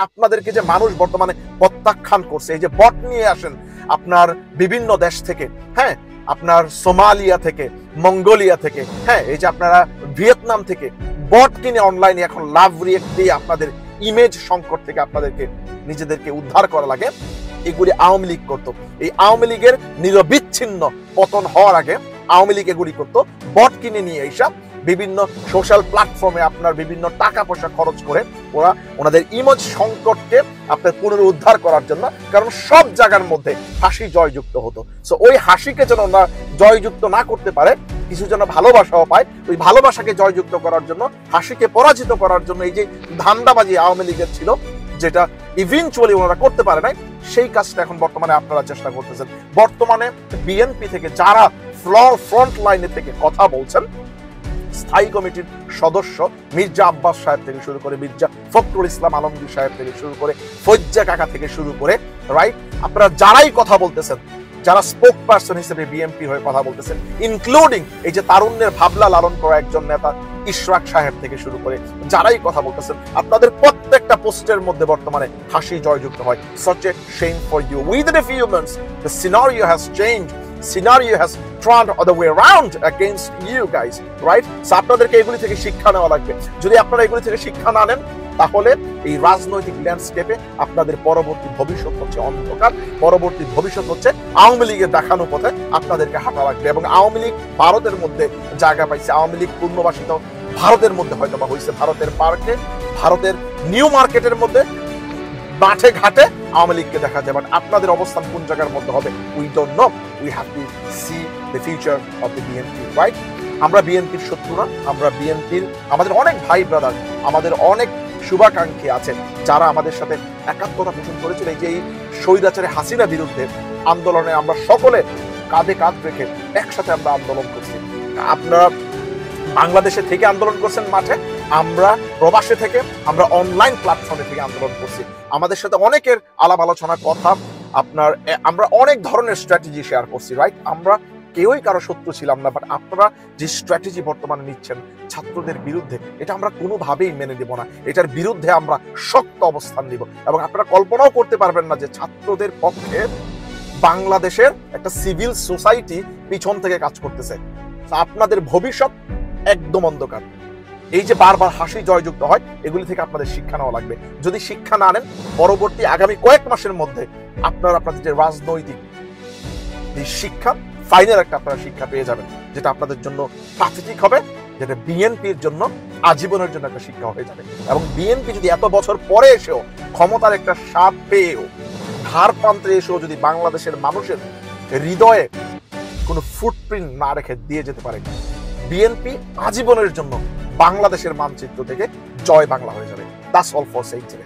আপনাদেরকে যে মানুষ বর্তমানে প্রত্যাখ্যান করছে, এই যে বট নিয়ে আসেন আপনার বিভিন্ন দেশ থেকে, হ্যাঁ, আপনার সোমালিয়া থেকে, মঙ্গোলিয়া থেকে, হ্যাঁ, এই যে আপনারা ভিয়েতনাম থেকে বট কিনে অনলাইনে এখন লাভ রিয়েক্ট দিয়ে আপনাদের ইমেজ সংকট থেকে আপনাদেরকে নিজেদেরকে উদ্ধার করা লাগে, এগুলি আওয়ামী লীগ করতো। এই আওয়ামী লীগের নিরবিচ্ছিন্ন পতন হওয়ার আগে আওয়ামী লীগ এগুলি করতো, বট কিনে নিয়ে এইসব বিভিন্ন সোশ্যাল প্ল্যাটফর্মে আপনার বিভিন্ন টাকা পয়সা খরচ করে ওরা ওনাদের ইমেজ সংকটকে আপনার পুনরুদ্ধার করার জন্য, কারণ সব জায়গার মধ্যে হাসি জয়যুক্ত হতো। সো ওই হাসিকে যেন ওরা জয়যুক্ত না করতে পারে, কিছু যেন ভালোবাসাও পায়, ওই ভালোবাসাকে জয়যুক্ত করার জন্য, হাসিকে পরাজিত করার জন্য এই যে ধান্দাবাজি আওয়ামী লীগের ছিল, যেটা ইভেনচুয়ালি ওনারা করতে পারে নাই, সেই কাজটা এখন বর্তমানে আপনারা চেষ্টা করতেছেন। বর্তমানে বিএনপি থেকে যারা ফ্রন্ট লাইনে থেকে কথা বলছেন, স্থায়ী কমিটির সদস্য মির্জা আব্বাস সাহেব থেকে শুরু করে মির্জা ফখরুল ইসলাম আলমগীর সাহেব থেকে শুরু করে ফৈজ্জা কাকা থেকে শুরু করে, রাইট, আপনারা যারাই কথা বলতেছেন, যারা স্পোক পার্সন হিসেবে বিএনপি হয়ে কথা বলতেছেন, ইনক্লুডিং এই যে তারুণ্যের ভাবলা লালন করা একজন নেতা ইশরাক সাহেব থেকে শুরু করে যারাই কথা বলতেছেন, আপনাদের প্রত্যেকটা পোস্টের মধ্যে বর্তমানে হাসি জয়যুক্ত হয়। Such a shame for you. Within a few months, the scenario has changed. Scenario has turned the way around against you guys, right? So আপনাদেরকে এগুলি থেকে শিক্ষা নেওয়া লাগবে। যদি আপনারা এগুলি থেকে শিক্ষা না নেন, তাহলে এই রাজনৈতিক ল্যান্ডস্কেপে আপনাদের পরবর্তী ভবিষ্যৎ হচ্ছে অন্ধকার, পরবর্তী ভবিষ্যৎ হচ্ছে আওয়ামী লীগের দেখানো পথে আপনাদেরকে হাঁটা লাগবে। এবং আওয়ামী লীগ ভারতের মধ্যে জায়গা পাইছে, আওয়ামী লীগ পুনর্বাসিত ভারতের মধ্যে হয়তো বা হয়েছে, ভারতের পার্কে, ভারতের নিউ মার্কেটের মধ্যে, মাঠে ঘাটে আওয়ামী লীগকে দেখা যায়। বাট আপনাদের অবস্থান কোন জায়গার মধ্যে হবে we don't know. We have to C the future of the BNP, right? আমরা বিএনপির শত্রু না, আমরা বিএনপির, আমাদের অনেক ভাই ব্রাদার, আমাদের অনেক শুভাকাঙ্ক্ষী আছেন যারা আমাদের সাথে একাত্মতা পোষণ করেছিল। এই যে এই স্বৈরাচারী হাসিনা বিরুদ্ধে আন্দোলনে আমরা সকলে কাঁধে কাঁধ রেখে একসাথে আমরা আন্দোলন করছি। আপনারা বাংলাদেশে থেকে আন্দোলন করছেন মাঠে, আমরা প্রবাসে থেকে, আমরা অনলাইন প্ল্যাটফর্মে থেকে আন্দোলন করছি। আমাদের সাথে অনেকের আলাপ আলোচনা, কথা, আপনার আমরা অনেক ধরনের স্ট্র্যাটেজি শেয়ার করছি, রাইট? আমরা কেউই কারো শত্রু ছিলাম না, বাট আপনারা যে স্ট্র্যাটেজি বর্তমানে নিচ্ছেন ছাত্রদের বিরুদ্ধে, এটা আমরা কোনোভাবেই মেনে নেব না। এটার বিরুদ্ধে আমরা শক্ত অবস্থান নিব। এবং আপনারা কল্পনাও করতে পারবেন না যে ছাত্রদের পক্ষে বাংলাদেশের একটা সিভিল সোসাইটি পিছন থেকে কাজ করতেছে। আপনাদের ভবিষ্যৎ একদম অন্ধকার। এই যে বারবার হাসি জয়যুক্ত হয়, এগুলি থেকে আপনাদের শিক্ষা নেওয়া লাগবে। যদি শিক্ষা না নেন, পরবর্তী আগামী কয়েক মাসের মধ্যে আপনারা আপনাদের যে রাজনৈতিক শিক্ষা, ফাইনাল একটা আপনারা শিক্ষা পেয়ে যাবেন, যেটা আপনাদের জন্য প্রাকৃতিক হবে, যেটা বিএনপির জন্য আজীবনের জন্য একটা শিক্ষা হয়ে যাবে। এবং বিএনপি যদি এত বছর পরে এসেও, ক্ষমতার একটা স্বাদ পেয়েও, ধার প্রান্তে এসেও যদি বাংলাদেশের মানুষের হৃদয়ে কোনো ফুটপ্রিন্ট না রেখে দিয়ে যেতে পারে, বিএনপি আজীবনের জন্য বাংলাদেশের মানচিত্র থেকে জয় বাংলা হয়ে যাবে। That's all for saying today.